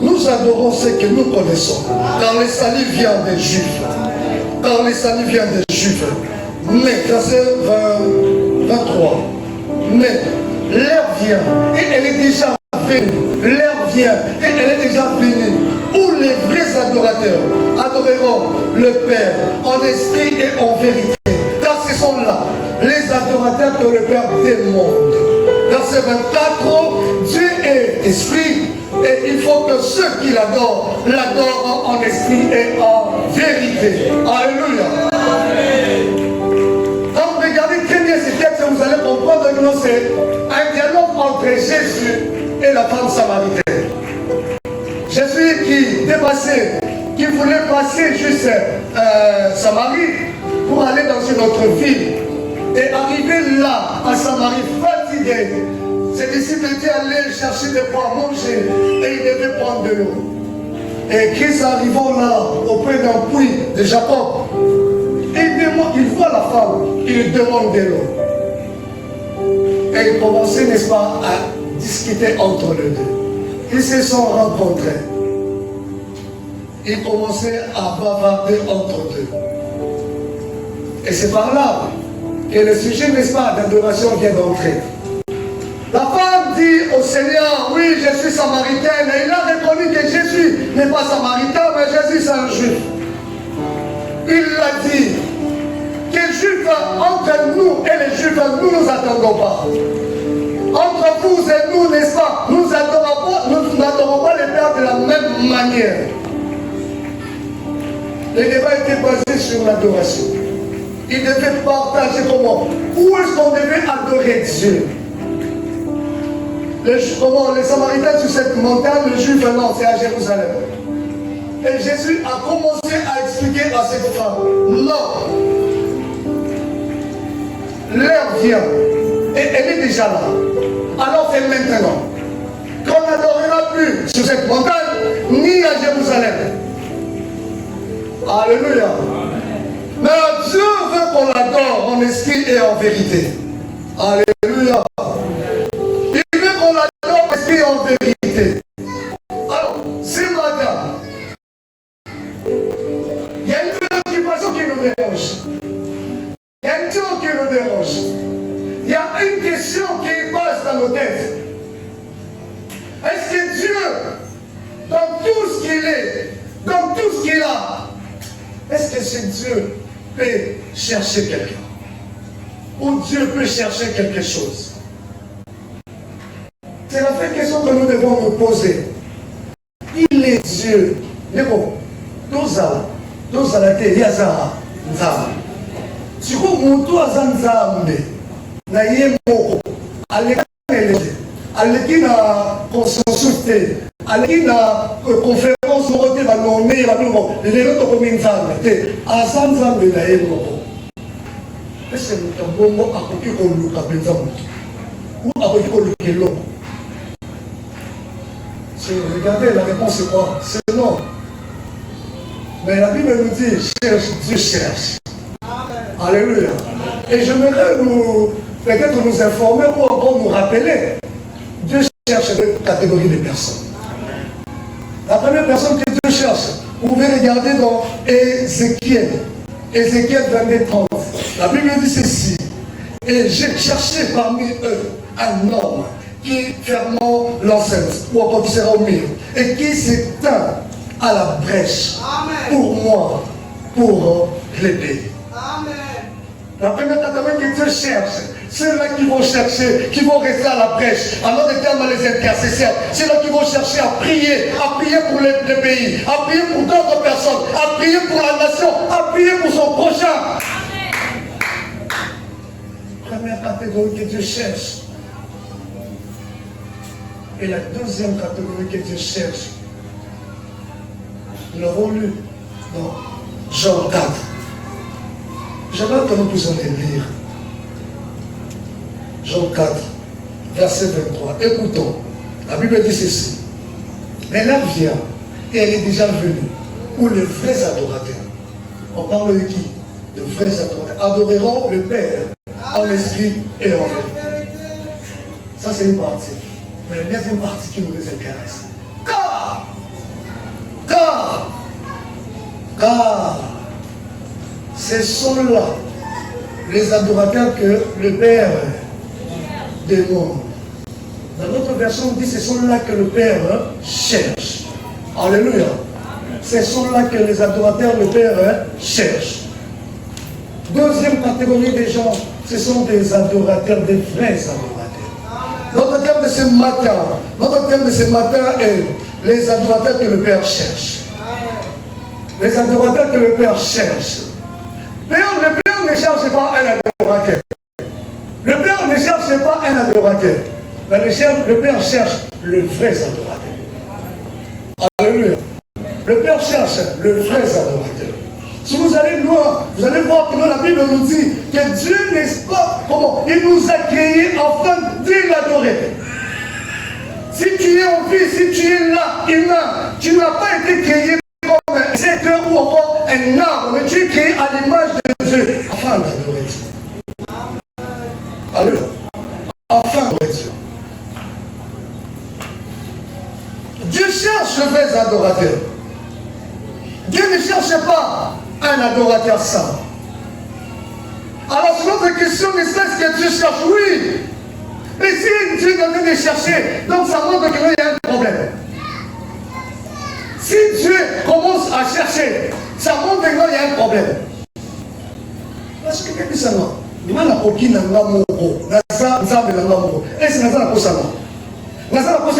Nous adorons ce que nous connaissons. Car le salut vient des Juifs. Car le salut vient des Juifs. Mais, verset 23. Mais l'heure vient, et elle est déjà venue. L'heure vient, et elle est déjà venue, où les vrais adorateurs adoreront le Père en esprit et en vérité. Car ce sont là les adorateurs que le Père demande. Verset 24, Dieu est esprit, et il faut que ceux qui l'adorent, l'adorent en esprit et en vérité. Alléluia. Quand vous regardez très bien ces textes, vous allez comprendre que c'est un dialogue entre Jésus et la femme samaritaine. Jésus qui dépassait, qui voulait passer juste Samarie pour aller dans une autre ville. Et arrivé là, à Samarie, fatigué, ses disciples étaient allés chercher de quoi manger et ils devaient prendre de l'eau. Et Christ arrivant là, auprès d'un puits de Jacob, il voit la femme, il lui demande de l'eau. Et ils commençaient, n'est-ce pas, à discuter entre les deux. Ils se sont rencontrés. Ils commençaient à bavarder entre eux. Et c'est par là que le sujet, n'est-ce pas, d'adoration vient d'entrer. La femme dit au Seigneur, oui, je suis samaritaine. Et il a reconnu que Jésus n'est pas samaritain, mais Jésus c'est un juif. Il l'a dit. Que les juifs entre nous et les juifs, nous ne nous attendons pas. Entre vous et nous, n'est-ce pas, nous n'adorons pas les pères de la même manière. Le débat était basé sur l'adoration. Ils devaient partager comment. Où est-ce qu'on devait adorer Dieu? Les Samaritains sur cette montagne, les Juifs, non, c'est à Jérusalem. Et Jésus a commencé à expliquer à cette femme, non, l'heure vient, et elle est déjà là. Alors c'est maintenant qu'on n'adorera plus sur cette montagne, ni à Jérusalem. Alléluia. Mais Dieu veut qu'on l'adore en esprit et en vérité. Alléluia. Il veut qu'on l'adore en esprit et en vérité. Alors, ce matin, il y a une préoccupation qui nous dérange. Il y a une chose qui nous dérange. Il y a une question qui passe dans nos têtes. Est-ce que Dieu, dans tout ce qu'il est, dans tout ce qu'il a, est-ce que ce Dieu peut chercher quelqu'un? Ou Dieu peut chercher quelque chose? C'est la vraie question que nous devons nous poser. Il est Dieu. Mais bon, tous à la télé, il y a ça. Si vous avez na ye moko aleki na consensus te aleki na conférence moko te banome babilo lelo tokomi nzambe te aza nzambe na ye moko. Ese moto bongo akoki koluka mpenza moto ou akoki koluka eloko? Regardez, la réponse c'est quoi? C'est non. Mais la Bible nous dit cherche, Dieu cherche. Alléluia. Et j'aimerais peut-être nous informer ou encore nous rappeler. Dieu cherche deux catégories de personnes. La première personne que Dieu cherche, vous pouvez regarder dans Ézéchiel. Ézéchiel 22:30. La Bible dit ceci. Et j'ai cherché parmi eux un homme qui fermant l'enceinte ou encore qui sera au milieu et qui s'éteint à la brèche. Amen. Pour moi, pour l'aider. La première catégorie que Dieu cherche, ceux-là qui vont chercher, qui vont rester à la brèche, en d'autres termes les intercesseurs, ceux-là qui vont chercher à prier pour le pays, à prier pour d'autres personnes, à prier pour la nation, à prier pour son prochain. Première catégorie que Dieu cherche. Et la deuxième catégorie que Dieu cherche, nous l'avons lu dans Jean 4. J'aimerais que nous puissions les lire. Jean 4, verset 23. Écoutons. La Bible dit ceci. Mais l'heure vient, et elle est déjà venue, où les vrais adorateurs, on parle de qui? De vrais adorateurs, adoreront le Père en esprit et en vérité. Ça c'est une partie. Mais la deuxième partie qui nous intéresse. Car ce sont là les adorateurs que le Père demande. Dans notre version, on dit ce sont là que le Père cherche. Alléluia. Ce sont là que les adorateurs, le Père cherche. Deuxième catégorie des gens, ce sont des adorateurs, des vrais adorateurs. Notre thème de ce matin est les adorateurs que le Père cherche. Les adorateurs que le Père cherche. Le Père ne cherche pas un adorateur. Le Père ne cherche pas un adorateur. Mais le Père cherche le vrai adorateur. Alléluia. Le Père cherche le vrai adorateur. Si vous allez voir, vous allez voir que la Bible nous dit que Dieu n'est pas comment il nous a créés afin de l'adorer. Si tu es en vie, si tu es là, tu n'as pas été créé comme un secteur ou encore un arbre, mais tu es créé à l'image de Dieu afin d'adorer Dieu. Alléluia. Afin d'adorer Dieu. Dieu cherche le vrai adorateur. Dieu ne cherche pas un adorateur saint. Alors, c'est notre question, est-ce que Dieu cherche? Oui. Mais si Dieu est en train de chercher, donc ça montre qu'il y a un problème. Si Dieu commence à chercher, ça montre qu'il y a un problème. Parce que quelqu'un dit ça, non. Il m'a appris dans la mort. Est-ce que c'est la cosa? Nous avons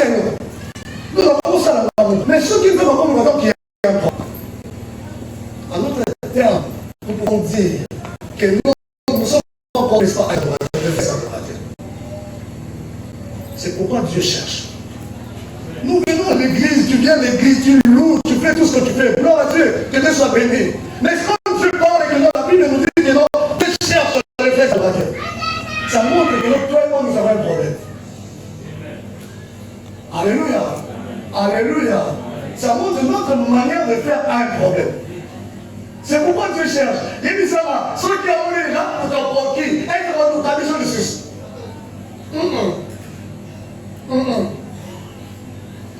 ça dans l'amour. Mais ceux qui veulent encore qu'il y a un problème. En d'autres termes, nous pouvons dire que nous ne sommes pas encore des adorateurs. C'est pourquoi Dieu cherche. Nous venons à l'église, tu viens à l'église, tu loues, tu fais tout ce que tu fais. Gloire à Dieu, que Dieu soit béni. Mais quand tu parles et que la Bible nous dit que non, Dieu cherche les vrais adorateurs. Ça montre que toi et moi nous avons un problème. Alléluia. Alléluia. Ça montre notre manière de faire un problème. C'est pourquoi Dieu cherche. Il dit ça va. Ceux qui ont eu là pour t'en qui est-ce que nous t'habillons de ceci?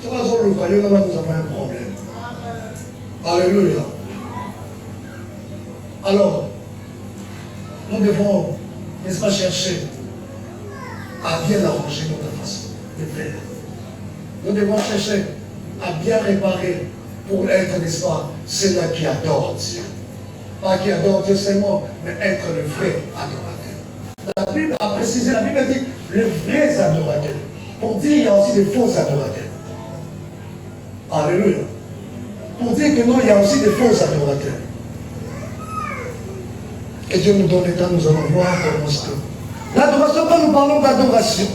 C'est pas ça le voyons, là nous avons un problème. Alléluia. Alors, nous devons, n'est-ce pas, chercher à bien arranger notre façon de faire. Nous devons chercher à bien réparer pour être, n'est-ce pas, ceux-là qui adorent Dieu. Pas qui adorent Dieu seulement, mais être le vrai adorateur. La Bible a précisé, la Bible a dit le vrai adorateur. Pour dire qu'il y a aussi des faux adorateurs. Alléluia. Pour dire que non, il y a aussi des faux adorateurs. Que Dieu nous donne le temps, nous allons voir comment est-ce que. L'adoration, quand nous parlons d'adoration,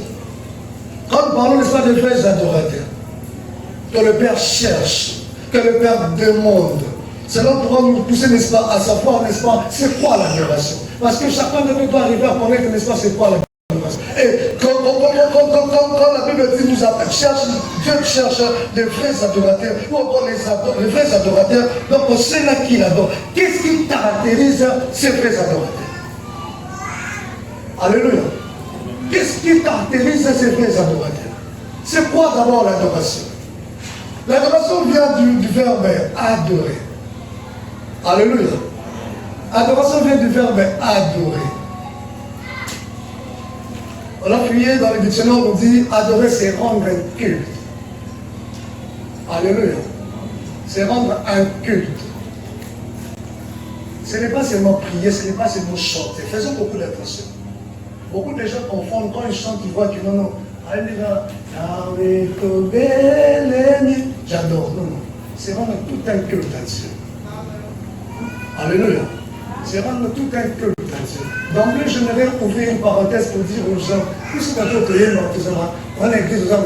quand nous parlons, n'est-ce pas, de vrais adorateurs, que le Père cherche, que le Père demande, cela pourra nous pousser, n'est-ce pas, à savoir, n'est-ce pas, c'est quoi l'adoration. Parce que chacun de nous doit arriver à connaître, n'est-ce pas, c'est quoi l'adoration. Et quand la Bible dit nous appelle, Dieu cherche les vrais adorateurs, ou encore les vrais adorateurs, donc c'est là qui l'adore. Qu'est-ce qui caractérise ces vrais adorateurs? Alléluia. Qu'est-ce qui caractérise ces vrais adorateurs? C'est quoi d'abord l'adoration? L'adoration vient du verbe adorer. Alléluia. Adoration vient du verbe adorer. On a fouillé dans le dictionnaire, on dit adorer, c'est rendre un culte. Alléluia. C'est rendre un culte. Ce n'est pas seulement prier, ce n'est pas seulement chanter. Faisons beaucoup d'attention. Beaucoup de gens confondent quand ils chantent, ils voient que non, non. J'adore. Non, non. C'est rendre tout un culte à Dieu. Alléluia. C'est rendre tout un culte à Dieu. D'emblée, j'aimerais ouvrir une parenthèse pour dire aux gens, puisque quand tu es dans tout ça, on a écrit aux gens,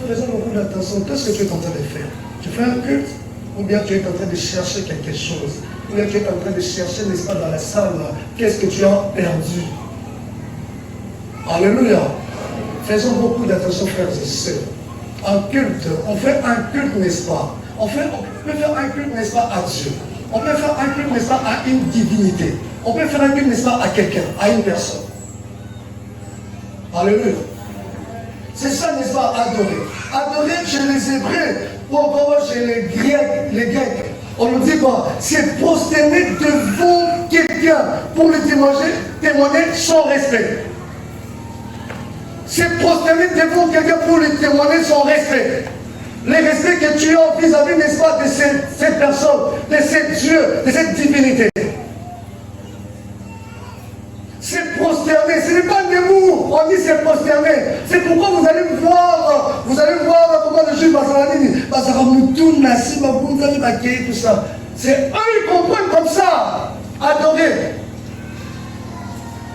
faisons beaucoup d'attention. Qu'est-ce que tu es en train de faire? Tu fais un culte? Ou bien tu es en train de chercher quelque chose? Ou bien tu es en train de chercher, n'est-ce pas, dans la salle, qu'est-ce que tu as perdu? Alléluia. Faisons beaucoup d'attention, frères et sœurs. Un culte, on fait un culte, n'est-ce pas? On peut faire un culte, n'est-ce pas, à Dieu. On peut faire un culte, n'est-ce pas, à une divinité. On peut faire un culte, n'est-ce pas, à quelqu'un, à une personne. Alléluia. C'est ça, n'est-ce pas, adorer. Adorer chez les Hébreux, ou encore chez les Grecs. On nous dit quoi? C'est prosterner devant quelqu'un pour lui témoigner son respect. C'est prosterner devant quelqu'un pour lui témoigner son respect. Le respect que tu as vis-à-vis, n'est-ce pas, de cette personne, de ce Dieu, de cette divinité. C'est prosterner, ce n'est pas debout, on dit c'est prosterner. C'est pourquoi vous allez voir comment le juge tout ça. C'est eux qui comprennent comme ça, adorer.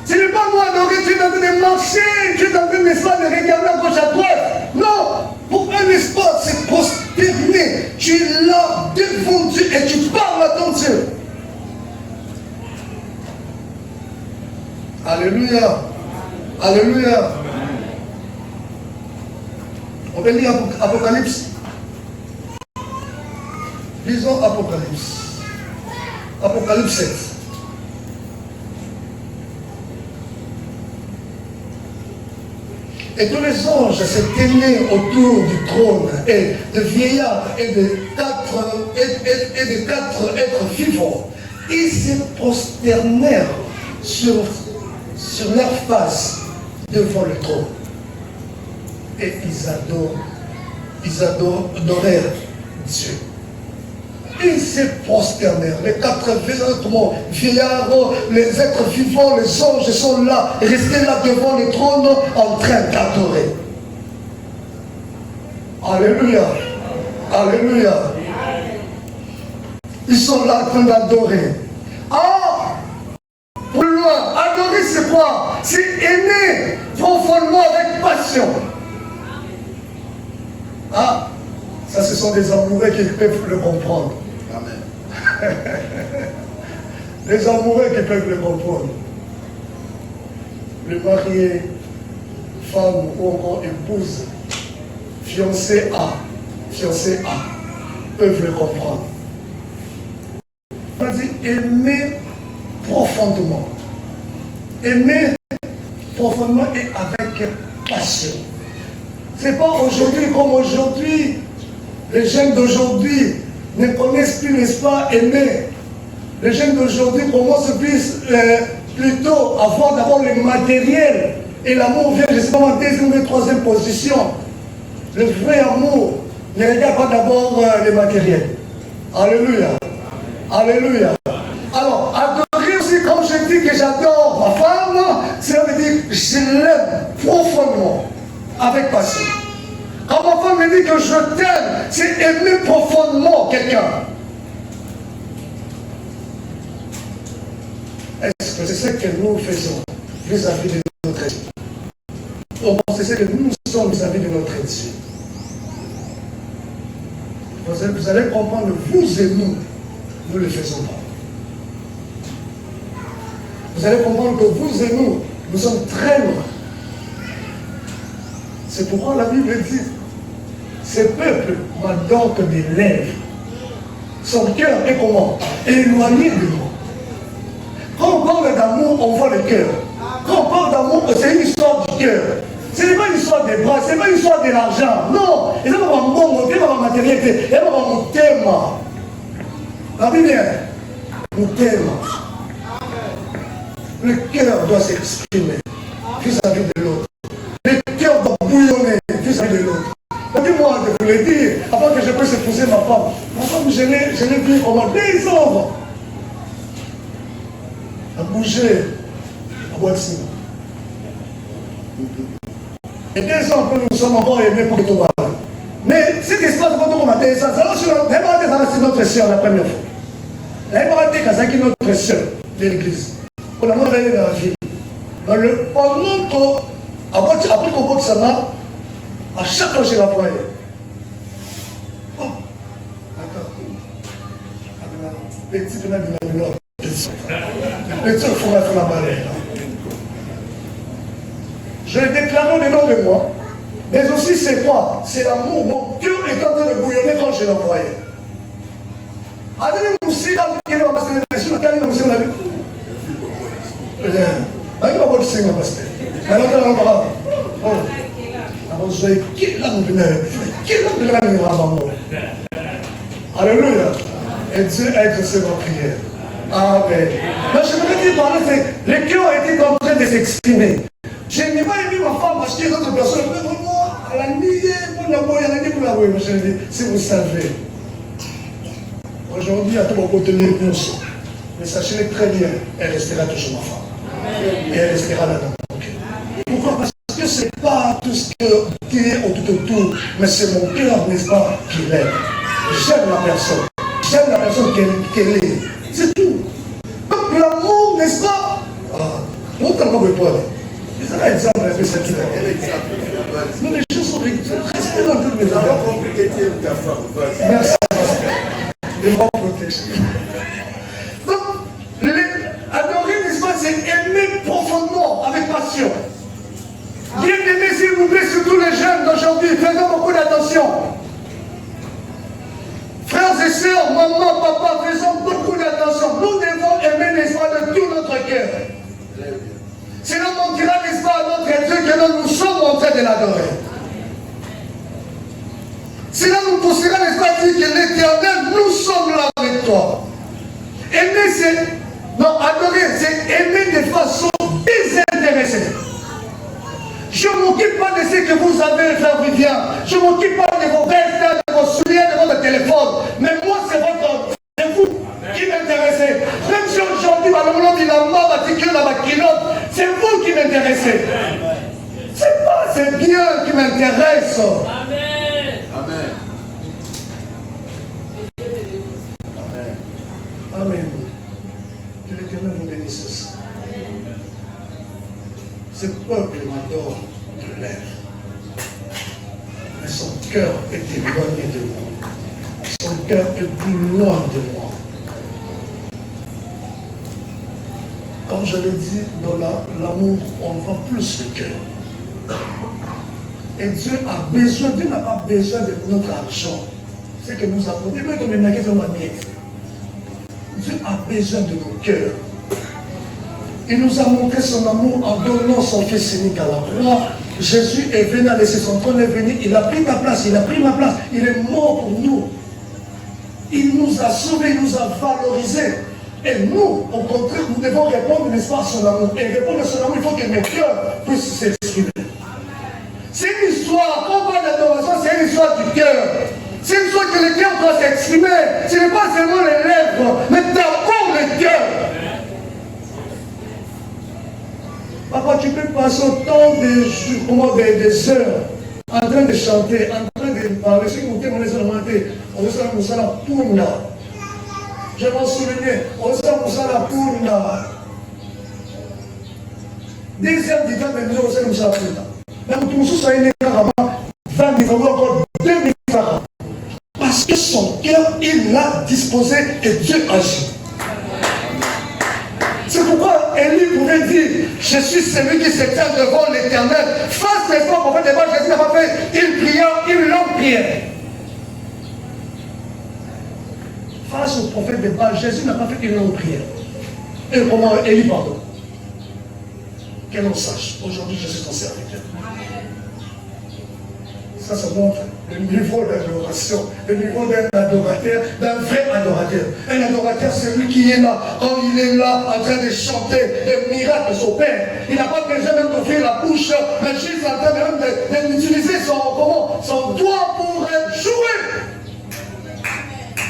Ce n'est pas moi adorer, tu es en train de marcher, tu es en train, n'est-ce pas, de regarder à gauche à droite. Non, pour un n'est-ce pas, c'est prosterner. Tu es là devant Dieu et tu parles à ton Dieu. Alléluia. Alléluia. On va lire Apocalypse. Lisons Apocalypse. Apocalypse 7. Et tous les anges se tenaient autour du trône, et de vieillards et de quatre êtres vivants. Ils se prosternèrent sur leur face devant le trône. Et ils adorèrent Dieu. Ils se prosternèrent. Les quatre vieillards, les êtres vivants, les anges sont là, restés là devant le trône en train d'adorer. Alléluia. Alléluia. Ils sont là en train d'adorer. Ah! Plus loin, adorer c'est quoi? C'est aimer profondément avec passion. Ah, ça ce sont des amoureux qui peuvent le comprendre. Amen. Les amoureux qui peuvent le comprendre. Le marié, femme ou encore épouse, fiancé A, peuvent le comprendre. On dit aimer profondément. Aimer profondément et avec passion. C'est pas aujourd'hui comme aujourd'hui. Les jeunes d'aujourd'hui ne connaissent plus, n'est-ce pas, aimer. Les jeunes d'aujourd'hui commencent plutôt à voir d'abord le matériel. Et l'amour vient, je ne sais pas, en deuxième ou troisième position. Le vrai amour ne regarde pas d'abord le matériel. Alléluia. Alléluia. Alors, adorer aussi, comme je dis que j'adore ma femme, cela veut dire que je l'aime profondément, avec passion. Quand ma femme me dit que je t'aime, c'est aimer profondément quelqu'un. Est-ce que c'est ce que nous faisons vis-à-vis de notre Dieu? C'est ce que nous sommes vis-à-vis de notre Dieu. Vous allez comprendre, vous et nous ne le faisons pas. Vous allez comprendre que vous et nous sommes très loin. C'est pourquoi la Bible dit, ce peuple m'adore que des lèvres. Son cœur est comment? Éloigné de moi. Quand on parle d'amour, on voit le cœur. Quand on parle d'amour, c'est une histoire du cœur. Ce n'est pas une histoire des bras, ce n'est pas une histoire de l'argent. Non, il n'y a pas un bon, il n'y a pas un matériel, il n'y a pas un thème. La Bible est un thème. Le cœur doit s'exprimer vis-à-vis de l'autre. Le cœur doit bouillonner vis-à-vis de l'autre. Dis-moi de vous le dire, avant que je puisse épouser ma femme. Ma femme, je l'ai vu pendant 2 ans. À bouger, à boire de cinéma. Et 2 ans après, nous sommes encore aimés pour que tout va. Mais cet espace, quand on a 2 ans, ça va sur notre sœur la première fois. Elle m'a dit que c'est notre sœur de l'église. On a montré dans la vie. Pendant après qu'on vote ça là, à chaque fois je la voyais. Oh, d'accord. Petit peu de la petit faut mettre la balai. Je l'ai déclaré au nom de moi, mais aussi c'est quoi? C'est l'amour. Mon cœur est en train de bouillonner quand je la voyais. Allez, aussi, dans le cœur, parce que les questions, quand ils ont vu. Il va pas le signe, pasteur. Alors, on va. Alléluia. Et Dieu a exaucé ma prière. Amen. Mais je voudrais dire par là, le cœur était en train de s'exprimer. Je n'ai pas aimé ma femme parce que d'autres personnes me disent, elle a nié pour la boire, elle a nié pour la boire. Je dis, si vous savez, aujourd'hui, à tout mon côté, mais sachez très bien, elle restera toujours ma femme. Et elle restera là dans mon cœur. Pourquoi? Parce que ce n'est pas tout ce qui est autour, mais c'est mon cœur, n'est-ce pas, qui l'aime. J'aime la personne. J'aime la personne qu'elle est. C'est tout. Donc l'amour, n'est-ce pas? Non, tellement de toi. C'est un exemple un peu cette non, les choses sont restées dans toutes mes affaires. Merci. Les bons protègent. Donc, adorer, n'est-ce pas, c'est aimer profondément, avec passion. Bien aimé, s'il vous plaît, surtout les jeunes d'aujourd'hui, faisons beaucoup d'attention. Frères et sœurs, maman, papa, faisons beaucoup d'attention. Nous devons aimer, n'est-ce pas, de tout notre cœur. Sinon, on dira, n'est-ce pas, à notre Dieu que nous sommes en train de l'adorer. Sinon, nous poussera, n'est-ce pas, à dire que l'Éternel, nous sommes là avec toi. Aimer, c'est... Non, adorer, c'est aimer de façon désintéressée. Je ne m'occupe pas de ce que vous avez, frère Vivien. Je ne m'occupe pas de vos vêtements, de vos souliers, de votre téléphone. Mais moi, c'est vous qui m'intéressez. Même si aujourd'hui, c'est vous qui m'intéressez. C'est pas c'est bien qui m'intéresse. Amen. Amen. Amen. Amen. Que l'Éternel vous bénisse aussi. Ce peuple m'adore de lèvres. Mais son cœur est éloigné de moi. Son cœur est plus loin de moi. Comme je l'ai dit, dans l'amour, on voit plus le cœur. Et Dieu a besoin, Dieu n'a pas besoin de notre argent. C'est que nous avons. Dieu a besoin de nos cœurs. Il nous a montré son amour en donnant son fils unique à la croix. Jésus est venu à laisser son trône, est venu, il a pris ma place, il a pris ma place, il est mort pour nous. Il nous a sauvés, il nous a valorisés. Et nous, au contraire, nous devons répondre, n'est-ce pas, à son amour. Et répondre à son amour, il faut que mes cœurs puissent s'exprimer. C'est une histoire, quand on parle d'adoration, c'est une histoire du cœur. C'est une histoire que le cœur doit s'exprimer. Ce n'est pas seulement les lèvres, mais d'abord le cœur. Papa, tu peux passer autant des heures en train de chanter, en train de parler. Si vous témoignez sur la montée, on ressent la pouna. Je m'en souviens, on ressent la pouna. Deuxième du temps, on ressent la pouna. Mais tout le ça est avant 20 minutes, encore 2 minutes avant. Parce que son cœur, il l'a disposé et Dieu agit. C'est pourquoi Élie pouvait dire, je suis celui qui se tient devant l'Éternel. Face à l'effort pour faire des balles, Jésus n'a pas fait une prière, une longue prière. Face au prophète de Baal, Jésus n'a pas fait une longue prière. Et comment Élie, pardon. Que l'on sache, aujourd'hui je suis ton serviteur. Ça montre le niveau d'adoration, le niveau d'un adorateur, d'un vrai adorateur. Un adorateur, c'est lui qui est là, quand il est là, en train de chanter le miracle s'opère. Il n'a pas besoin même d'ouvrir la bouche, mais juste en train même d'utiliser son doigt pour jouer.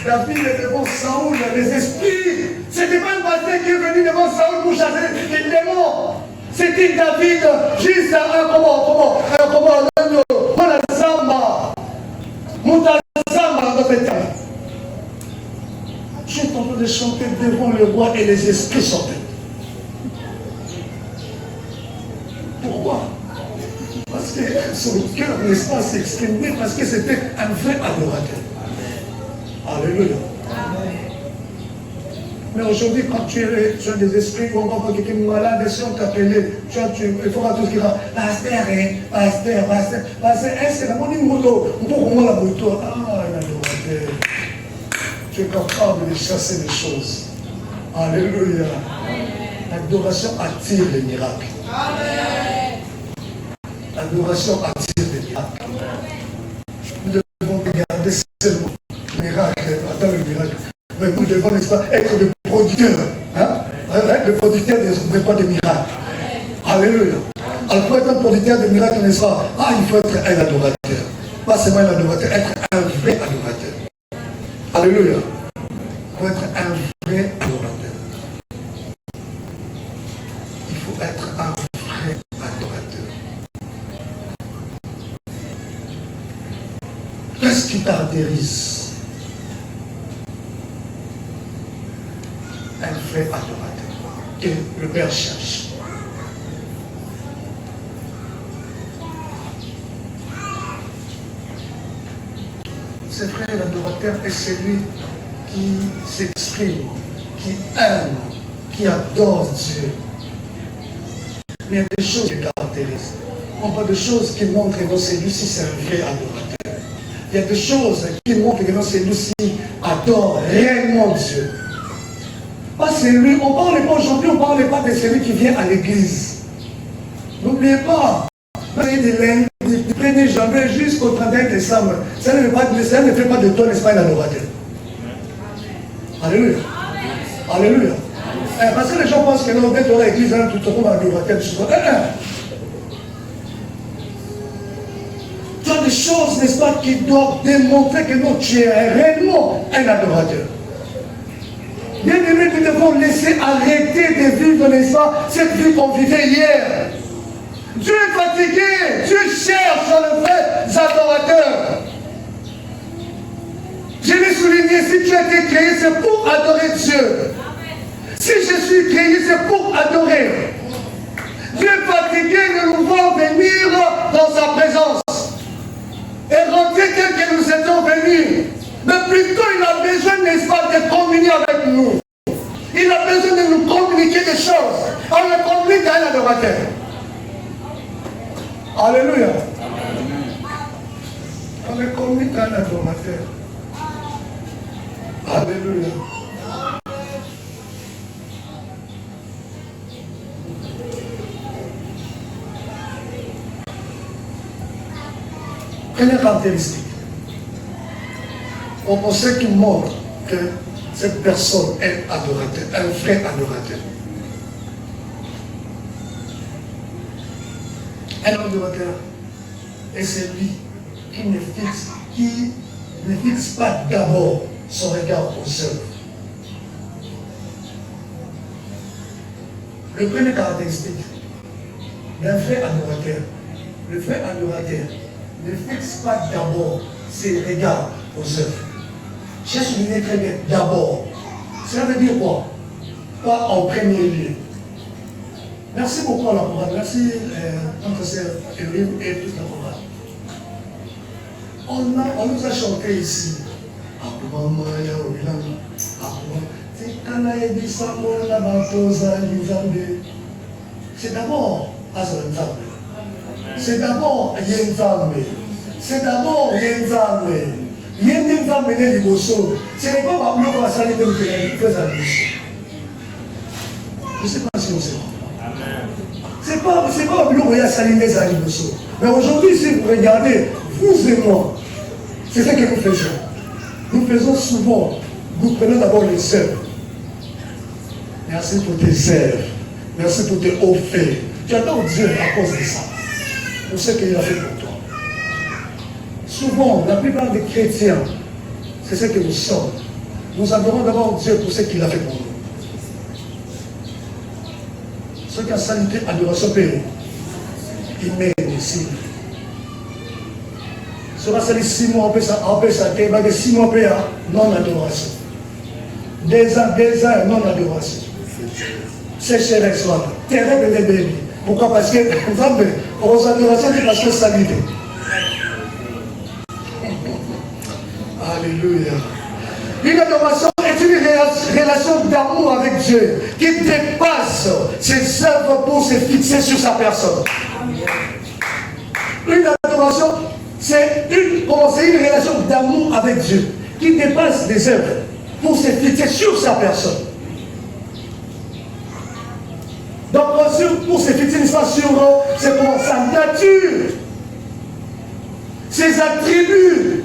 David est devant Saoul, les esprits. C'était pas une bataille qui est venue devant Saoul pour chasser les démons. C'était David, juste je suis en train de chanter devant le roi et les esprits sortaient. Pourquoi? Parce que son cœur, n'est-ce pas, s'exprimait, parce que c'était un vrai adorateur. Alléluia. Mais aujourd'hui, quand tu as des esprits, ou encore quand quelqu'un est malade, si on t'appelait, il faudra tout ce qu'il y a. Pasteur, est-ce que la monnaie moto, on peut comment la moto? Ah, l'adorateur. Tu es capable de chasser les choses. Alléluia. L'adoration attire les miracles. L'adoration attire des miracles. Nous devons regarder seulement le miracle, attends le miracle. Mais nous devons, n'est-ce pas, être des producteurs. Hein? Être des producteurs des miracles. Alléluia. Alors pour être un producteur de miracles, n'est-ce pas? Il faut être un adorateur. Pas seulement un adorateur, être un vrai adorateur. Alléluia. Il faut être un vrai adorateur. Il faut être un vrai adorateur. Qu'est-ce qui caractérise un vrai adorateur que le Père cherche? C'est vrai, l'adorateur est celui qui s'exprime, qui aime, qui adore Dieu. Mais il y a des choses qui caractérisent. On parle de choses qui montrent que celui-ci c'est un vrai adorateur. Il y a des choses qui montrent que celui-ci adore réellement Dieu. Pas celui, on ne parle pas aujourd'hui, on ne parle pas de celui qui vient à l'église. N'oubliez pas, du 1er janvier jusqu'au 31 décembre, ça ne fait pas de toi, n'est-ce pas, un adorateur. Alléluia. Alléluia. Parce que les gens pensent que non, dès que l'église, tout le monde est adorateur. Tu as des choses, n'est-ce pas, qui doivent démontrer que non, tu es réellement un adorateur. Bien aimé, nous devons laisser arrêter de vivre, n'est-ce pas, cette vie qu'on vivait hier. Dieu est fatigué, Dieu cherche les vrais adorateurs. Je l'ai souligné, si tu as été créé, c'est pour adorer Dieu. Si je suis créé, c'est pour adorer. Dieu est fatigué, nous devons venir dans sa présence et rentrer tel que nous étions venus. Mais plutôt, il a besoin, n'est-ce pas, de communier avec nous. Il a besoin de nous communiquer des choses. On le communique à un adorateur. Alléluia. On le communique à un adorateur. Alléluia. Première caractéristique. On sait qu'il montre que cette personne est adorateur, un vrai adorateur. Un adorateur est celui qui ne fixe pas d'abord son regard aux œuvres. Le premier caractéristique d'un vrai adorateur, le vrai adorateur ne fixe pas d'abord ses regards aux œuvres. J'ai souligné très bien, d'abord. Cela veut dire quoi? Pas en premier lieu. Merci beaucoup à la chorale. Merci notre sœur Eline et toute la chorale. On nous a chanté ici. C'est d'abord Azanzambe. C'est d'abord Yenzambe. C'est d'abord Yenzambe. Yenzambe n'est pas ce n'est pas ma bloc à salir de l'Ukraine. Je ne sais pas si on sait. C'est pas un bloc à salir des animaux. Mais aujourd'hui, si vous regardez, vous et moi, c'est ce que nous faisons. Nous faisons souvent, nous prenons d'abord les œuvres. Merci pour tes œuvres. Merci pour tes hauts faits. Tu adores Dieu à cause de ça. Pour ce qu'il a fait pour toi. Souvent, la plupart des chrétiens, c'est ce que nous sommes. Nous adorons d'abord Dieu pour ce qu'il a fait pour nous. Ceux qui ont salité adoration pérée, il met ici. Sera sali 6 mois, on peut s'arrêter, mais 6 mois, non adoration. 2 ans, non adoration. C'est chez les soirs. Terre de bébé. Pourquoi? Parce que, aux adorations, c'est parce que salité. Alléluia. Une adoration est une relation d'amour avec Dieu qui dépasse ses œuvres pour se fixer sur sa personne. Une adoration, c'est une relation d'amour avec Dieu qui dépasse les œuvres pour se fixer sur sa personne. Donc, pour se fixer sur c'est comment sa nature, ses attributs.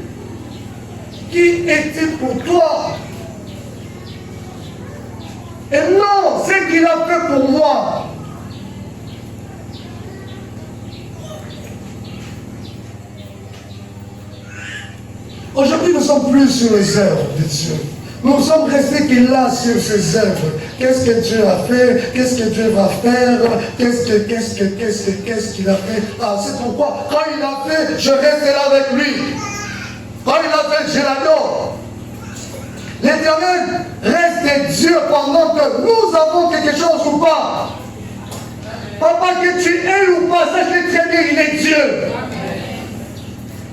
Qui est-il pour toi? Et non, ce qu'il a fait pour moi. Aujourd'hui, nous ne sommes plus sur les œuvres de Dieu. Nous sommes restés que là sur ces œuvres. Qu'est-ce que Dieu a fait? Qu'est-ce que Dieu va faire? Qu'est-ce qu'il a fait? Ah, c'est pourquoi, quand il a fait, je reste là avec lui. Quand il a fait, je l'adore. L'Éternel reste Dieu pendant que nous avons quelque chose ou pas. Papa, que tu es ou pas, sache que très bien, il est Dieu.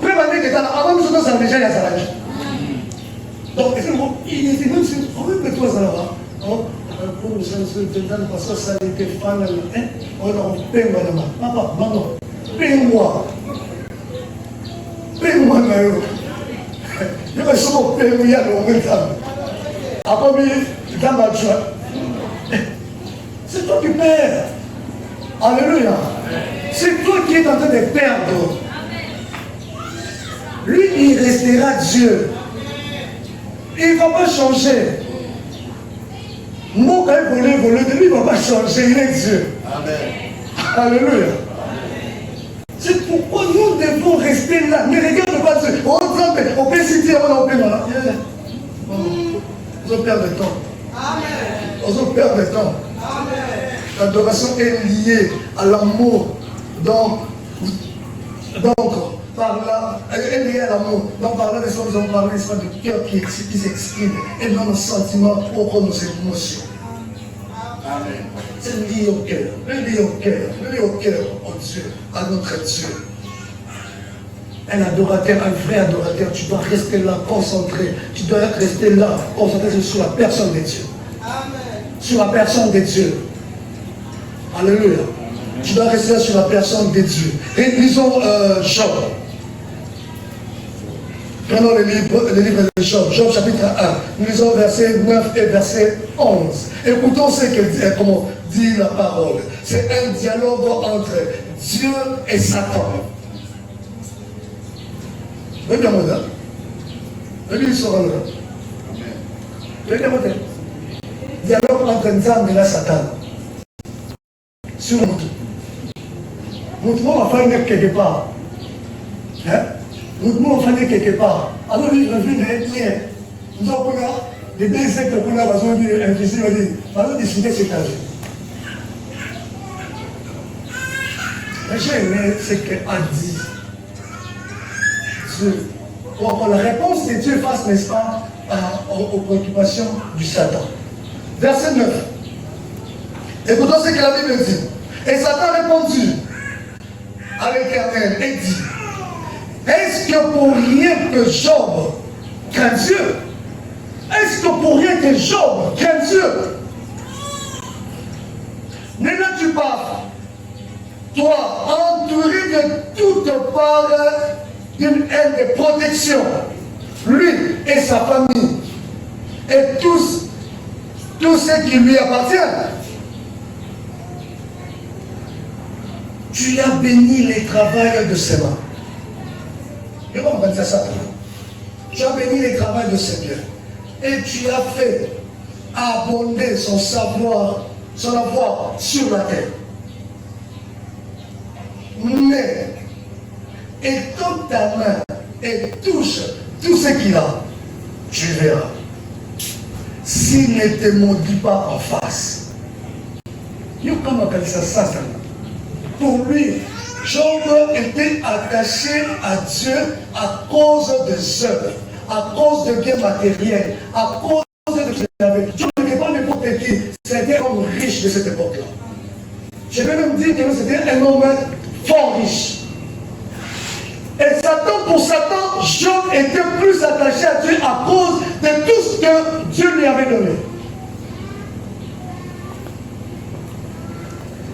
Prévenez que avant nous sommes en déjà, il y a sa rage. Donc, il est même si on veut que toi, ça va. Pour nous, parce que ça a été fan, on paie-moi la main. Papa, maman, paie-moi. Paie-moi, Nayo. Il va se payer, il y a le retard. Après, il t'a battu. C'est toi qui perds. Alléluia. C'est toi qui es en train de perdre. Lui, il restera Dieu. Il ne va pas changer. Moi, quand il voulait, lui, il ne va pas changer. Il est Dieu. Amen. Alléluia. C'est pourquoi nous devons rester là. Ne regarde pas Dieu. On peut citer avant on peut là. On perd de temps. On perd de temps. L'adoration est liée à l'amour. Donc, par là, elle est liée à l'amour. Donc, par là, nous avons parlé du cœur qui s'exprime et non nos sentiments ou nos émotions. Amen. C'est lié au cœur, lié au cœur, au Dieu, à notre Dieu. Un adorateur, un vrai adorateur, tu dois rester là, concentré. Tu dois rester là, concentré sur la personne de Dieu. Amen. Sur la personne de Dieu. Alléluia. Tu dois rester là sur la personne de Dieu. Et lisons Job. Prenons le livre de Job, Job chapitre 1. Nous lisons verset 9 et verset 11. Écoutons ce que dit la parole. C'est un dialogue entre Dieu et Satan. Vous bien modèle. Lui, il sera là. Vous bien modèle. Dialogue entre Nzambe et la Satan. Sur nous. Nous va faire quelque part. Hein? Nous va faire quelque part. Alors, il revient de bien. Nous avons les deux sectes qu'on a besoin d'invisibles. Nous décider cette année. Mais j'ai aimé ce qu'a dit Dieu. Pour la réponse de Dieu face, n'est-ce pas, aux préoccupations du Satan. Verset 9. Écoutons ce que la Bible dit. Et Satan répondit à l'Éternel et dit, est-ce que pour rien que Job craint Dieu? Est-ce que pour rien que Job craint Dieu? Ne l'as-tu pas, toi, entouré de toutes parts d'une aile de protection, lui et sa famille, et tous ceux qui lui appartiennent? Tu as béni les travails de ses mains. Et on va dire ça. Tu as béni les travails de ses biens. Et tu as fait abonder son savoir sur la terre. Mais, étends ta main et touche tout ce qu'il a, tu verras. S'il ne te maudit pas en face. Pour lui, Job était attaché à Dieu à cause des œuvres, à cause de biens matériels, à cause de ce qu'il avait. Job n'était pas n'importe qui, c'était un homme riche de cette époque-là. Je vais même dire que c'était un homme fort riche. Et Satan, pour Satan, Job était plus attaché à Dieu à cause de tout ce que Dieu lui avait donné.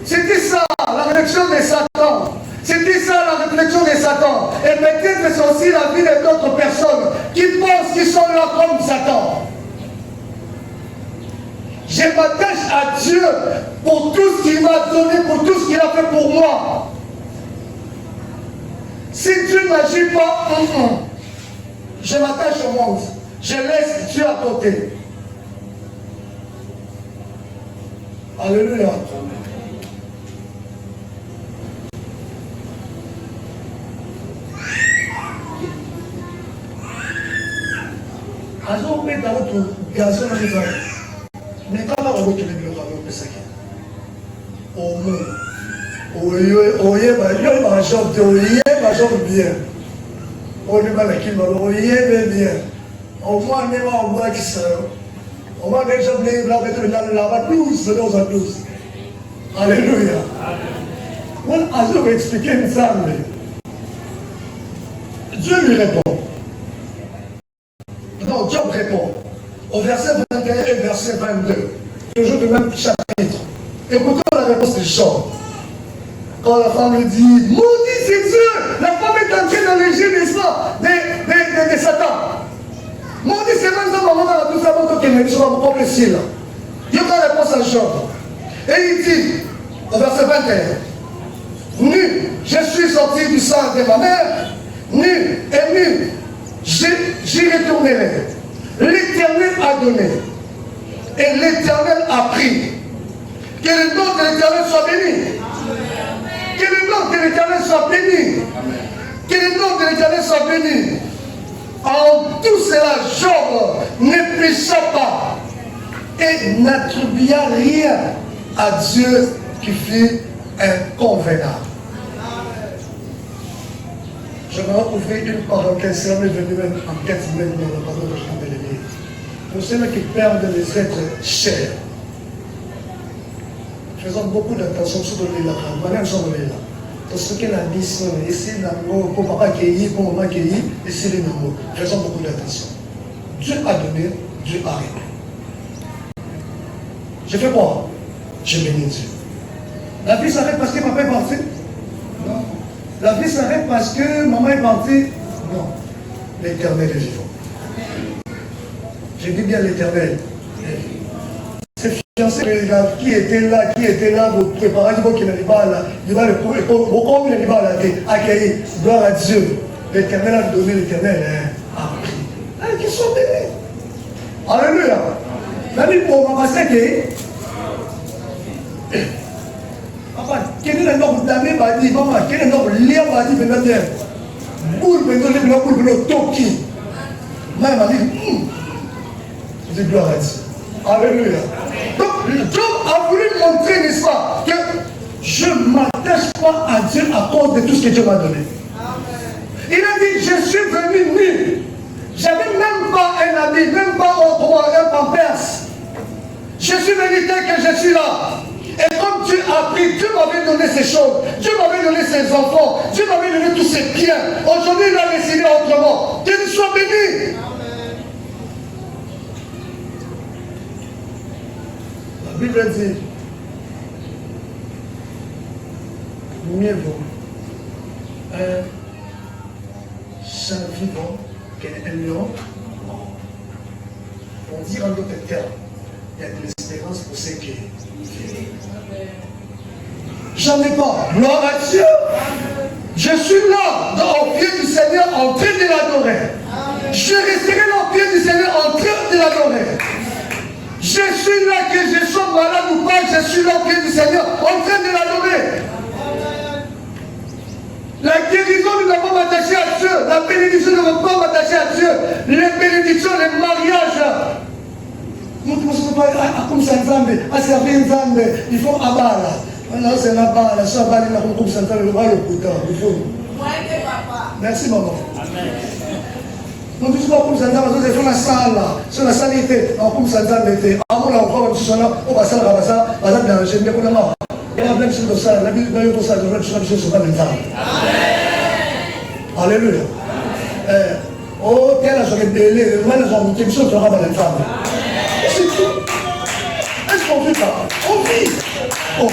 C'était ça la réflexion de Satan. C'était ça la réflexion de Satan. Et peut-être c'est aussi la vie d'autres personnes qui pensent qu'ils sont là comme Satan. Je m'attache à Dieu pour tout ce qu'il m'a donné, pour tout ce qu'il a fait pour moi. Si Dieu n'agit pas, je m'attache au monde. Je laisse Dieu à côté. Alléluia. Azo pe dans votre gazon à l'hiver. Mais quand on va retrouver le bureau, on peut s'acquitter. Au monde. Oye, ma jambe, oye, ma jambe bien. On est mal à qui m'a oye, bien. Au moins, on est mal, on voit qui ça. Au moins, les gens les blancs, mettent le lave douce, le dos à douce. Alléluia. Moi, Azo va expliquer une femme. Dieu lui répond. Non, Job répond. Au verset 21 et verset 22. Toujours le même chapitre. Écoutons la réponse de Job. Quand la femme lui dit, maudit c'est Dieu, la femme est entrée dans les jeux, n'est-ce pas, de Satan. Maudit c'est même ça, maman, dans tout ça, mon qui sur mon propre ciel. Il y a une réponse à Job. Et il dit, au verset 21, nu, je suis sorti du sang de ma mère, nu et nu, j'y retournerai. L'Éternel a donné, et l'Éternel a pris. Que le nom de l'Éternel soit béni. Que le nom de l'Éternel soit béni. Que le nom de l'Éternel soit béni. En tout cela, Job ne pécha pas et n'attribua rien à Dieu qui fut inconvenable. Je vais ouvrir une parenthèse, c'est venu même en 4 semaines dans la parole de Jean de l'Église. Pour ceux qui perdent les êtres chers, faisons beaucoup d'attention sur le là, madame sur le là. Pour ce qui est la mission, ici, pour papa qui pour maman qui ici les mots. Faisons beaucoup d'attention. Dieu a donné, Dieu a réglé. Je fais quoi? Je bénis Dieu. La vie s'arrête parce que papa est parti? Non. La vie s'arrête parce que maman est partie? Non. L'Éternel est vivant. Je dis bien l'Éternel. C'est fiancé qui était là, vous préparez, qui n'arrive pas là, il va le couper, pourquoi il n'arrive pas là, accueillir, gloire à Dieu. L'Éternel a donné, l'Éternel a pris. Qu'ils sont bénis. Alléluia. La Bible pour ma pasteur qui est. Papa, quel est le nom d'année, m'a dit, maman, quel est le nom de lien, m'a dit, mais bien. Boule, mais non, boule, toki. Moi, m'a dit, je dis gloire à Dieu. Alléluia. Donc, Job a voulu montrer, n'est-ce pas, que je ne m'attache pas à Dieu à cause de tout ce que Dieu m'a donné. Amen. Il a dit, je suis venu nu. Je n'avais même pas un habit, même pas un pampers. Je suis venu tel que je suis là. Et comme Dieu a pris, Dieu m'avait donné ces choses. Dieu m'avait donné ses enfants. Dieu m'avait donné tous ses biens. Aujourd'hui, il a décidé autrement. Qu'il soit béni. La Bible dit, mieux vaut un chat vivant qu'un lion. Pour dire en d'autres termes, il y a de l'espérance pour ceux qui vivent. J'en ai pas. Gloire à Dieu. Je suis là, au pied du Seigneur, en train de l'adorer. Je resterai là au pied du Seigneur, en train de l'adorer. Je suis là, que je sois malade ou pas, je suis là au pied du Seigneur, en train de l'adorer. La guérison ne va pas m'attacher à Dieu. La bénédiction ne va pas m'attacher à Dieu. Les bénédictions, les mariages. Nous ne pouvons pas comme ça, à servir une femme, il faut abattre. Maintenant, c'est la balle, ça va aller comme ça, le roi le couteau. Il faut. Merci, maman. Amen. Nous ne pouvons pas comme ça, nous faisons la salle, sur la sanité, on comme ça, l'été. Avant, on va voir tout ça, on va s'en ramasser, on va bien, j'aime bien qu'on a marre. Et la même chose de ça, la Bible de ça, je vais sur sur la même femme. Alléluia. Oh, quelle a joué délai, moi, les gens, quelque chose de la même femme. C'est tout. Est-ce qu'on vit ça? On vit. Oh.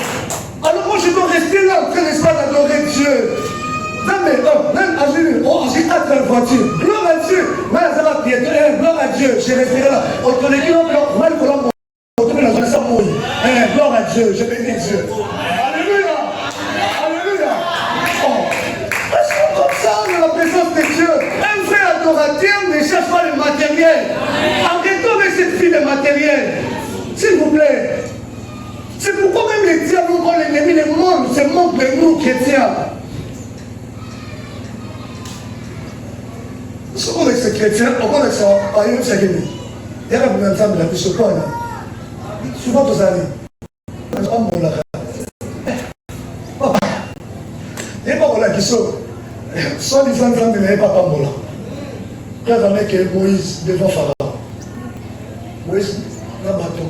Alors moi je dois rester là en train d'adorer Dieu. Même à Jésus, j'ai hâte de la voiture. Gloire à Dieu. Gloire à Dieu. Je resterai là. Gloire à Dieu, je bénis Dieu. Alléluia. Alléluia. Oh. Parce que comme ça, dans la présence de Dieu, un vrai adorateur ne cherche pas le matériel. Arrêtons avec cette fille de matériel. S'il vous plaît. C'est pourquoi même les diables, quand l'ennemi le monde, se moque de nous chrétiens. Ce qu'on est ces chrétiens, on va ça, par exemple, c'est qu'il y a un ensemble de la bouche, quoi, là. Souvent, tous années. On va me la papa. Il n'y a pas de qui sont. Soit les enfants de pas Pambola. Quand on est que Moïse devant Pharaon. Moïse, dans le bateau.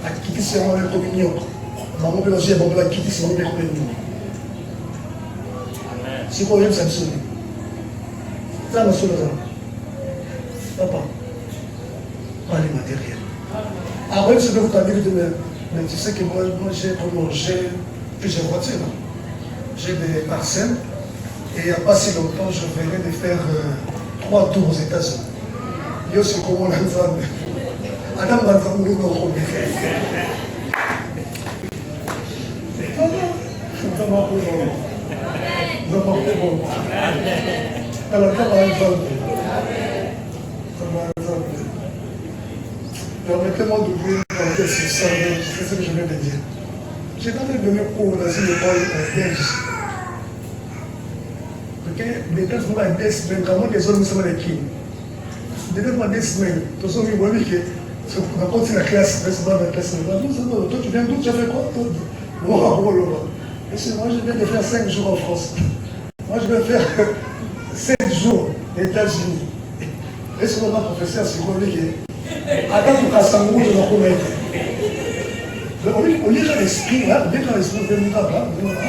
A quitté ses mains de communion. Maman peut aussi avoir quitté ses mains de communion. C'est quoi, ça me sourit. Ça me sourit. Papa, pas les matériels. Après, je vais vous dire, mais tu sais que moi j'ai plusieurs voitures. J'ai des parcelles. Et il n'y a pas si longtemps, je venais de faire 3 tours aux États-Unis. Yo, c'est comment l'ensemble. Adam va faire nous dans le permettez-moi d'ouvrir une parenthèse sur ça, c'est ce que je viens de dire. J'ai tenté de donner cours dans une école belge. Les tests vont être 2 semaines, comment les autres sont les qui. Des fois 2 semaines, tous ceux qui voient que on continue la classe, c'est pas la classe. Toi, tu viens d'où, tu as fait quoi? Moi, je viens de faire 5 jours en France. Moi, je vais faire 7 jours aux États-Unis. Et ce moment, professeur, c'est compliqué. Attends, tu casses un mot, je vais remettre. On lit dans l'esprit, là, dès que l'esprit est venu là,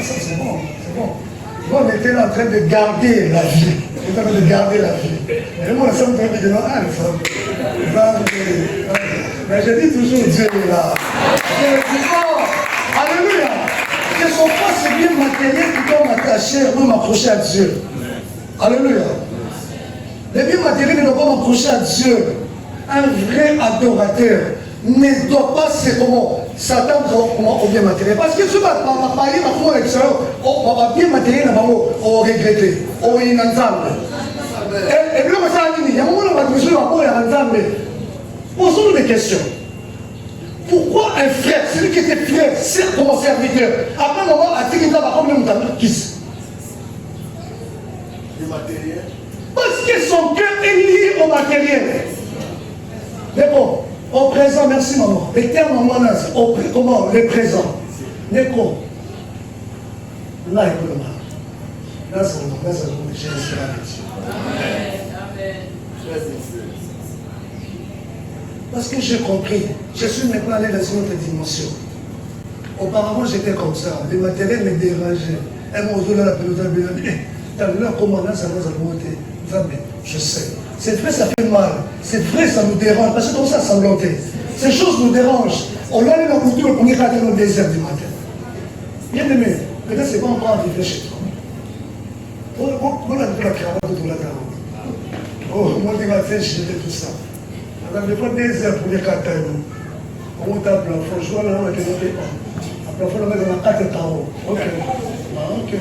ça c'est bon, c'est bon. On était là en train de garder la vie. On était en train de garder la vie. Et moi, ça me fait dire, ah, mais je dis toujours Dieu est là. Je dis, oh, alléluia. Ce ne sont pas ces biens matériels qui doivent m'attacher ou m'approcher à Dieu. Alléluia. Les biens matériels ne doivent pas m'approcher à Dieu. Un vrai adorateur ne doit pas s'attendre au bien matériel. Parce que si on va parler à l'extérieur, on va bien matériel, on va regretter, on va y ensemble. Et puis on va dire, il y a un moment où on va toujours ensemble. Posons-nous des questions. Pourquoi un frère, celui qui était frère, sert comme serviteur, après un moment, à Tigita va comme un kiss? Le matériel. Parce que son cœur est lié au matériel. Mais bon, au présent, merci maman. Le terme maman, comment? Le présent. Neko. Là, il peut le mal. Là, c'est le mal. J'ai espéré avec Dieu. Amen. Parce que j'ai compris. Je suis maintenant allé dans une autre dimension. Auparavant, j'étais comme ça. Le matériel me dérangeait. Et mon jour, là, la pelote a bien dit, t'as vu là, comment là, ça va monter. Je sais. C'est vrai, ça fait mal. C'est vrai, ça nous dérange. Parce que comme ça, ça sanglanté. Ces choses nous dérangent. On a allé dans la culture pour y rater dans le désert du matin. Bien aimé, peut-être c'est pas encore arrivé chez toi. On a vu la cravate autour de la cravate. Oh, moi, je vais faire tout ça. On a des fois des heures pour les cartes. On monte à plafond. Je vois là, on a été monté. À plafond, on a mis dans la 4 carreaux. Ok. Ok.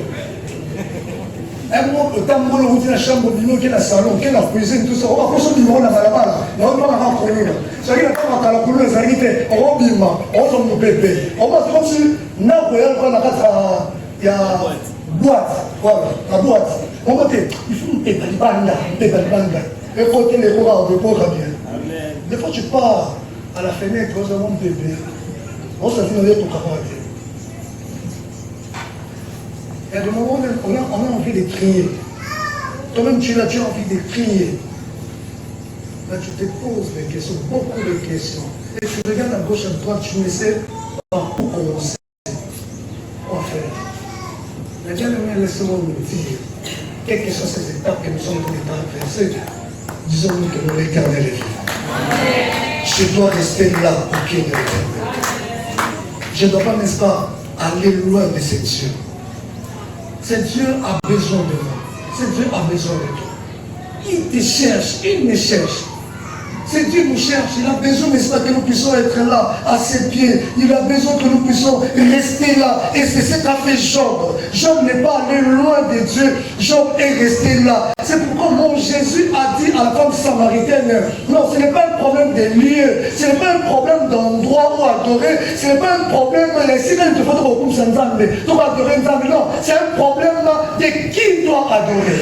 Un moment, le temps où on a la chambre de qui est la salon, qui est la cuisine, tout ça, on va construire du monde à la balle. On va pas en courir. C'est vrai qu'on va la courir, ça arrive, on va bim, on va nous bébé. On va comme si, il y a boîte, voilà, la boîte. On va dire, il faut une pétale banda. Et côté les courants, on peut pas bien. Des fois, tu pars à la fenêtre, on va mon bébé. On se dit, on est tout capable. Il y a des moments où on a envie de crier. Toi-même, tu as envie de crier. Là, tu te poses des questions, beaucoup de questions. Et tu regardes à gauche, à droite, tu ne sais pas où commencer. Quoi faire? Mais bien aimé, laissez-moi nous dire quelles sont ces étapes que nous sommes en train de traverser. Disons-nous que nous l'Éternel est vivant. Je dois rester là au pied de l'Éternel. Je ne dois pas, n'est-ce pas, aller loin de ce Dieu. Ce Dieu a besoin de moi. Ce Dieu a besoin de toi. Il te cherche, il me cherche. C'est Dieu nous cherche. Il a besoin, n'est-ce pas, que nous puissions être là, à ses pieds. Il a besoin que nous puissions rester là. Et c'est ce qu'a fait Job. Job n'est pas allé loin de Dieu. Job est resté là. C'est pourquoi mon Jésus a dit à la femme samaritaine, non, ce n'est pas un problème de lieu. Ce n'est pas un problème d'endroit où adorer. Ce n'est pas un problème, si il te faut beaucoup de Nzambe, tu dois adorer Nzambe. Non, c'est un problème de qui doit adorer.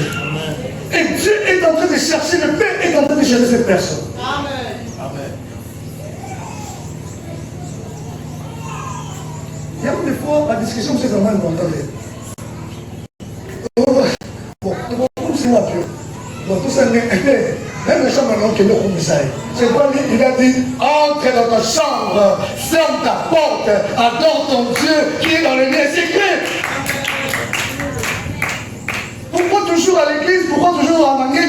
Et Dieu est en train de chercher, le Père est en train de chercher cette personne. Amen. Amen. Il y a des fois, la discussion, c'est vraiment important. Bon, c'est moi Dieu. Bon, tout ça, même le champ maintenant qui est le commissaire. C'est quoi, il a dit, entre dans ta chambre, ferme ta porte, adore ton Dieu qui est dans le lieu secret. Pourquoi toujours à l'église? Pourquoi toujours à Mangué?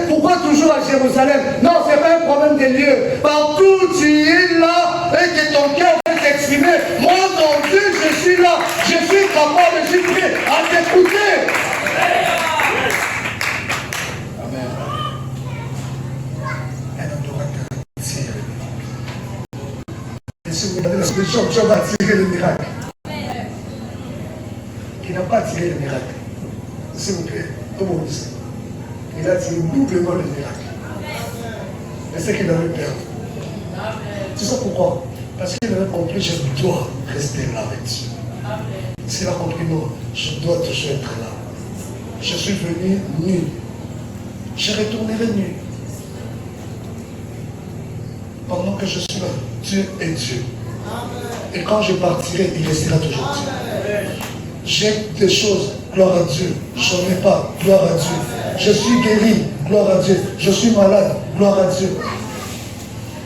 Pourquoi toujours à Jérusalem? Non, ce n'est pas un problème de lieu. Partout tu es là et que ton cœur veut s'exprimer. Moi, ton Dieu, je suis là. Je suis capable, je suis prêt à t'écouter. Amen. Un adorateur tire le miracle. Et si vous regardez la suite de Job a tiré le miracle. Il n'a pas tiré le miracle. S'il vous plaît, comment on dit ça? Il a tiré doublement le miracle. Et c'est qu'il avait perdu. Tu sais pourquoi? Parce qu'il avait compris, je dois rester là avec Dieu. S'il a compris, non, je dois toujours être là. Je suis venu nu. Je retournerai nu. Pendant que je suis là, Dieu est Dieu. Et quand je partirai, il restera toujours Dieu. J'ai des choses, gloire à Dieu. J'en ai pas, gloire à Dieu. Je suis guéri, gloire à Dieu. Je suis malade, gloire à Dieu.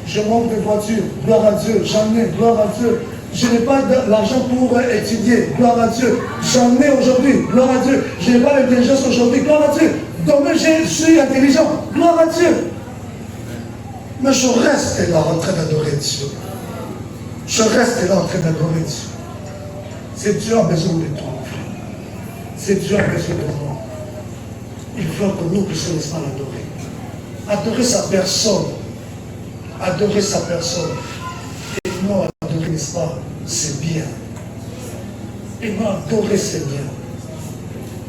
Je manque de voiture, gloire à Dieu. J'en ai, gloire à Dieu. Je n'ai pas l'argent pour étudier, gloire à Dieu. J'en ai aujourd'hui, gloire à Dieu. Je n'ai pas l'intelligence aujourd'hui, gloire à Dieu. Donc je suis intelligent, gloire à Dieu. Mais je reste là en train d'adorer Dieu. Je reste là en train d'adorer Dieu. C'est Dieu a besoin de toi. C'est Dieu a besoin de moi. Il faut que nous puissions, n'est-ce pas, l'adorer. Adorer sa personne. Adorer sa personne. Et non, adorer, n'est-ce pas, c'est bien. Et non, adorer, c'est bien.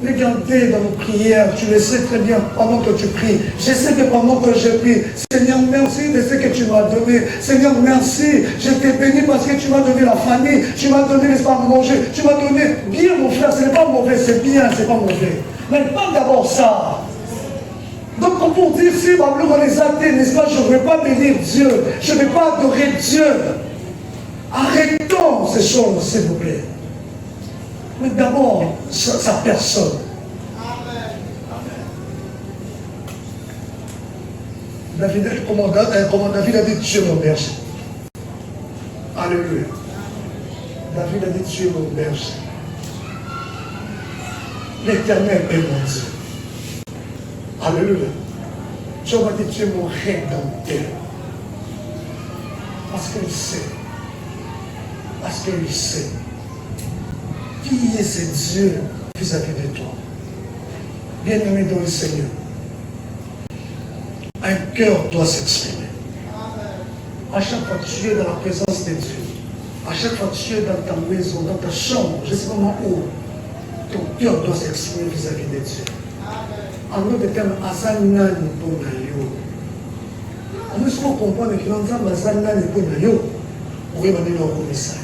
Regardez dans nos prières, tu le sais très bien pendant que tu pries. Je sais que pendant que je prie, Seigneur, merci de ce que tu m'as donné. Seigneur, merci. Je t'ai béni parce que tu m'as donné la famille. Tu m'as donné, n'est-ce pas, à manger. Tu m'as donné bien, mon frère. Ce n'est pas mauvais, c'est bien, c'est pas mauvais. Mais pas d'abord ça. Donc, pour dire, si ma gloire les athées, n'est-ce pas, je ne veux pas bénir Dieu. Je ne veux pas adorer Dieu. Arrêtons ces choses, s'il vous plaît. Mais d'abord, sa personne. Amen. David, comment David a dit, tu es mon berger. Alléluia. David a dit, tu es mon berger. L'Éternel est mon Dieu. Alléluia. Dieu m'a dit, tu es mon rédempteur. Parce qu'il sait. Parce qu'il sait. Qui est ce Dieu vis-à-vis de toi? Bien-aimé dans le Seigneur, un cœur doit s'exprimer. À chaque fois que tu es dans la présence de Dieu, à chaque fois que tu es dans ta maison, dans ta chambre, je ne sais pas où, ton cœur doit s'exprimer vis-à-vis de Dieu. En d'autres termes, Azanani Bonayo. On ne peut pas comprendre que l'on a Azanani Bonayo. Oui, on est dans le message.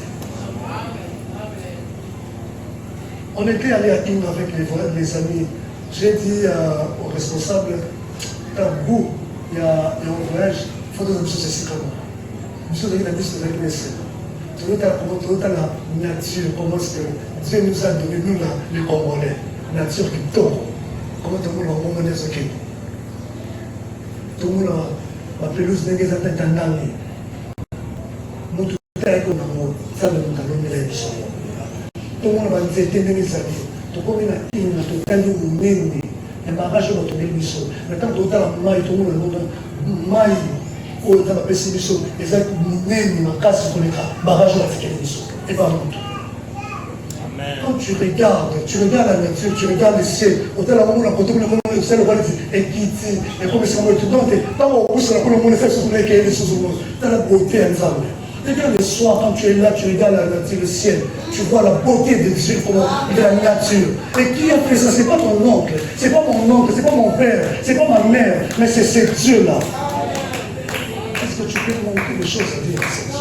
On était allé à Inde avec les amis. J'ai dit aux responsables, tabou, il y a un voyage, il faut que nous soyons ici comme nous. Nous avons dit sur la classe. Tout la nature, comment est-ce que Dieu nous a donné, nous, les Congolais, nature qui tombe. Comment tout le monde a dit que tout le monde a pelouse de guérison d'un année. Nous, tout le monde a dit que nous avons donné les choses. Tout le monde va nous aider dans les amis. Tout le monde a dit que nous avons donné les barrages de notre émission. Maintenant, tout le monde a dit que nous avons donné les oyo tala pesi biso ezali monene makasi koleka barrage na fika biso et pas moto. Amen. quand tu regardes la nature, tu regardes le ciel, au tel moment où la côté où le ciel est quitté, et comme c'est un étudiant, tant qu'on pousse la couleur, on fait ce qu'on est qui est les choses au monde. Tu as la beauté ensemble. Regarde le soir, quand tu es là, tu regardes la nature, le ciel, tu vois la beauté de Dieu, de la nature. Et qui a fait ça? C'est pas ton oncle, c'est pas mon oncle, c'est pas mon père, c'est pas ma mère, mais c'est ce Dieu-là. Est-ce que tu peux montrer des choses à dire à ce Dieu?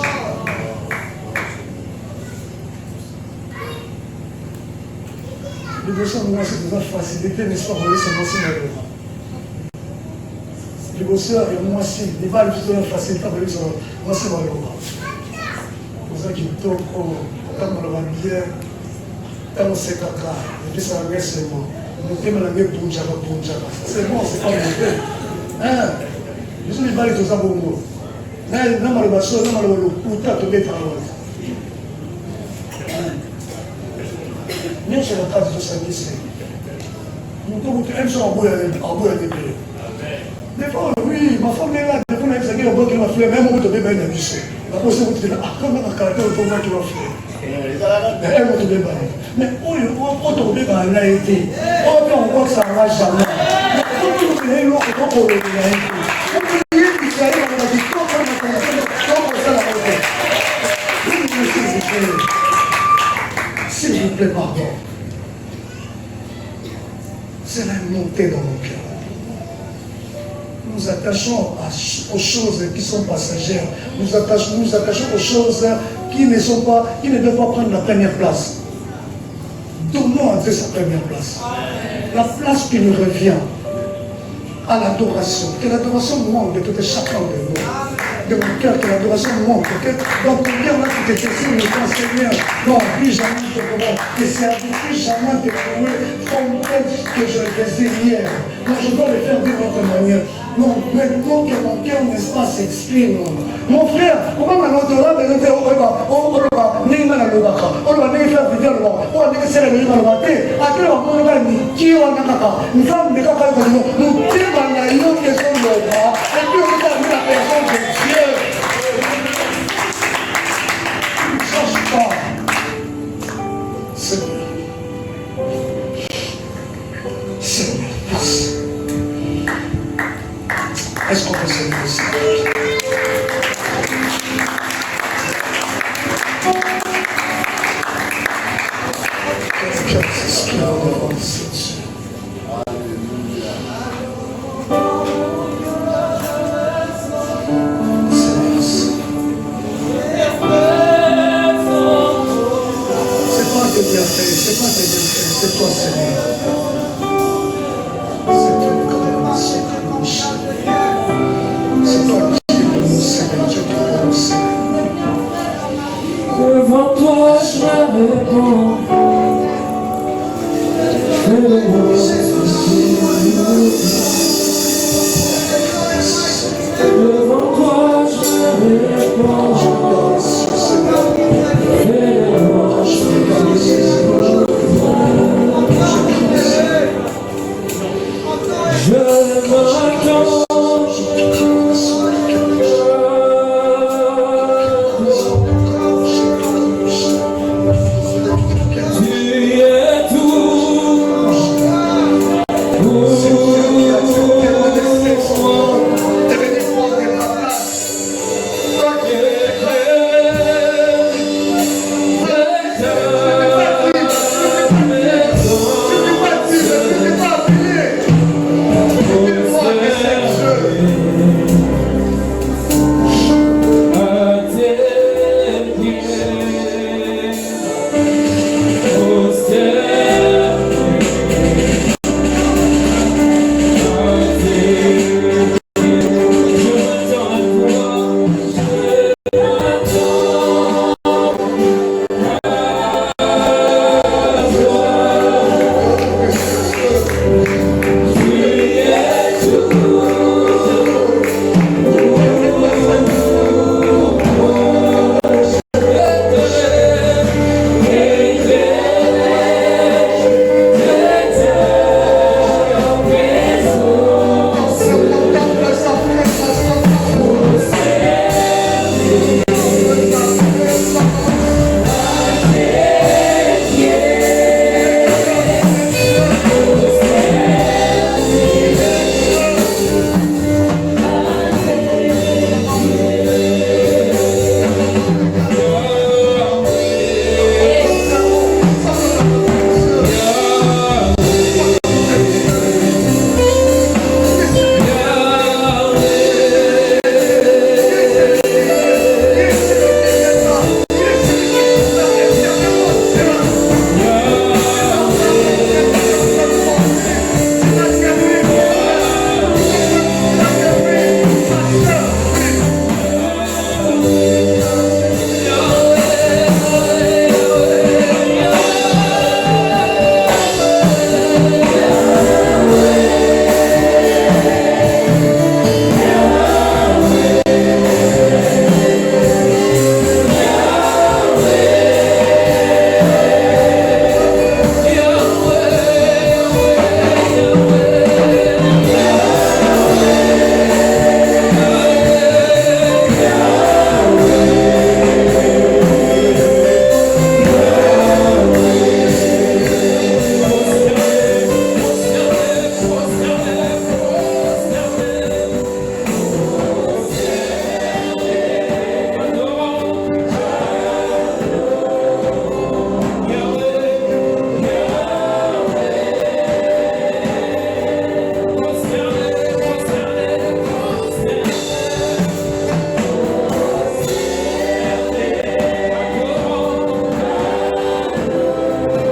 Les gens, moi, c'est une facilité, n'est-ce pas? Vous voyez, c'est moi aussi, malheureusement. Les bosseurs, et moi aussi, les balles, c'est une facilité, vous voyez, c'est moi aussi, malheureusement. Pour ça, qui tombent, quand on va bien, quand on sait caca, et puis ça va bien, c'est moi. On peut me l'amener pour Java. C'est bon, c'est pas mon père. Hein? Je suis les balles, tout ça pour moi. Non, malheureusement, non, malheureusement, tout est parole. Même si la case de sa vie, c'est. Nous sommes en bout à début. Des fois, oui, ma femme est là, des fois, elle s'agit de boire qui m'a fait, même au bout de bien à lycée. La personne vous dit, ah, comme un caractère au tournoi qui m'a fait. Mais elle m'a trouvé bien. Mais où tomber dans la été? On voit que ça ne va jamais. Mais quand vous avez l'eau, quand on le dit, vous pouvez dire qu'il y a une victoire, comme ça, la vérité. S'il vous plaît, pardon. C'est la montée dans mon cœur. Nous attachons aux choses qui sont passagères. Nous attachons aux choses qui ne doivent pas prendre la première place. Donnons à Dieu sa première place. La place qui nous revient à l'adoration. Que l'adoration manque de tout et chacun de nous. De mon cœur, que l'adoration manque. Que dans ton cœur, là, tu te questionnes, Seigneur, non, plus jamais je te comprends. Que c'est avec plus jamais te trouver comme tel que je le faisais hier. Non, je dois le faire d'une autre manière. Non, maintenant que mon cœur, n'est-ce pas, s'exprime. Mon frère, comment maintenant tu auras besoin de faire est-ce qu'on peut se lever ça? C'est toi, Seigneur. C'est toi, c'est toi qui es bon, Seigneur. Dieu qui est bon, Seigneur. Devant toi, je réponds. Devant toi, je réponds.